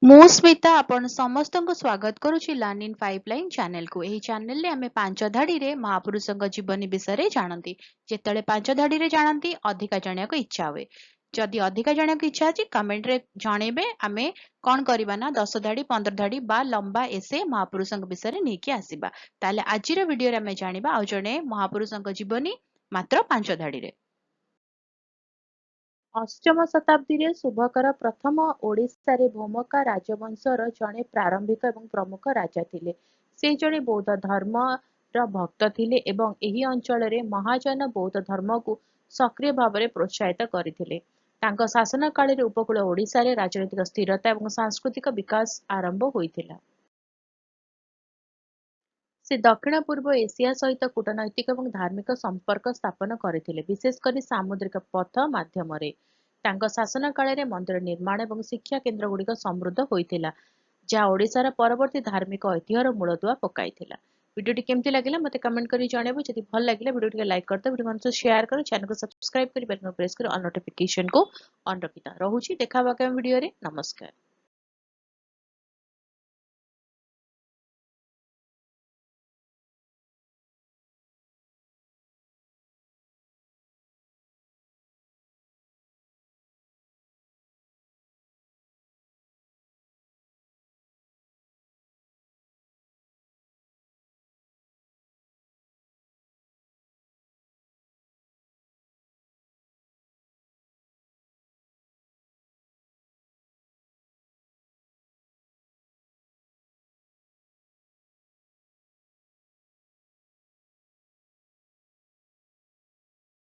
ମୁଁ ସ୍ମିତା ଆପଣ ସମସ୍ତଙ୍କୁ ସ୍ୱାଗତ କରୁଛି ଲର୍ନ ଇନ୍ ପାଇପଲାଇନ୍ ଚ୍ୟାନେଲକୁ। ଏହି ଚ୍ୟାନେଲରେ ଆମେ ପାଞ୍ଚ ଧାଡ଼ିରେ ମହାପୁରୁଷଙ୍କ ଜୀବନୀ ବିଷୟରେ ଜାଣନ୍ତି। ଯେତେବେଳେ ପାଞ୍ଚ ଧାଡ଼ିରେ ଜାଣନ୍ତି ଅଧିକା ଜାଣିବାକୁ ଇଚ୍ଛା ହୁଏ। ଯଦି ଅଧିକା ଜାଣିବାକୁ ଇଚ୍ଛା ଅଛି କମେଣ୍ଟରେ ଜଣେଇବେ। ଆମେ କ'ଣ କରିବା ନା 10 ଧାଡ଼ି 15 ଧାଡ଼ି ବା ଲମ୍ବା ଏସେ ମହାପୁରୁଷଙ୍କ ବିଷୟରେ ନେଇକି ଆସିବା। ତାହେଲେ ଆଜିର ଭିଡ଼ିଓରେ ଆମେ ଜାଣିବା ଆଉ ଜଣେ ମହାପୁରୁଷଙ୍କ ଜୀବନୀ ମାତ୍ର 5 ଧାଡ଼ିରେ। ଅଷ୍ଟମ ଶତାବ୍ଦୀରେ ଶୁଭକର ପ୍ରଥମ ଓଡ଼ିଶାରେ ଭୋମକା ରାଜବଂଶର ଜଣେ ପ୍ରାରମ୍ଭିକ ଏବଂ ପ୍ରମୁଖ ରାଜା ଥିଲେ। ସେ ଜଣେ ବୌଦ୍ଧ ଧର୍ମର ଭକ୍ତ ଥିଲେ ଏବଂ ଏହି ଅଞ୍ଚଳରେ ମହାଯାନ ବୌଦ୍ଧ ଧର୍ମକୁ ସକ୍ରିୟ ଭାବରେ ପ୍ରୋତ୍ସାହିତ କରିଥିଲେ। ତାଙ୍କ ଶାସନ କାଳରେ ଉପକୂଳ ଓଡ଼ିଶାରେ ରାଜନୈତିକ ସ୍ଥିରତା ଏବଂ ସାଂସ୍କୃତିକ ବିକାଶ ଆରମ୍ଭ ହୋଇଥିଲା। ସେ ଦକ୍ଷିଣ ପୂର୍ବ ଏସିଆ ସହିତ କୂଟନୈତିକ ଏବଂ ଧାର୍ମିକ ସମ୍ପର୍କ ସ୍ଥାପନ କରିଥିଲେ, ବିଶେଷ କରି ସାମୁଦ୍ରିକ ପଥ ମାଧ୍ୟମରେ। ତାଙ୍କ ଶାସନ କାଳରେ ମନ୍ଦିର ନିର୍ମାଣ ଏବଂ ଶିକ୍ଷା କେନ୍ଦ୍ରଗୁଡ଼ିକ ସମୃଦ୍ଧ ହୋଇଥିଲା, ଯାହା ଓଡ଼ିଶାର ପରବର୍ତ୍ତୀ ଧାର୍ମିକ ଐତିହ୍ୟର ମୂଳଦୁଆ ପକାଇଥିଲା। ଭିଡ଼ିଓଟି କେମିତି ଲାଗିଲା ମୋତେ କମେଣ୍ଟ କରି ଜଣାଇବ। ଯଦି ଭଲ ଲାଗିଲା ଭିଡ଼ିଓ ଟିକେ ଲାଇକ୍ କରିଦିଅ, ଭିଡ଼ିଓ ମାନଙ୍କୁ ସେୟାର କର, ଚ୍ୟାନେଲକୁ ସବସ୍କ୍ରାଇବ କରି ବେଲ୍ ପ୍ରେସ୍ କରି ଅଲ୍ ନୋଟିଫିକେସନକୁ ଅନ୍ ରଖିଥା। ରହୁଛି, ଦେଖା ହବା ଆଗାମୀ ଭିଡ଼ିଓରେ। ନମସ୍କାର।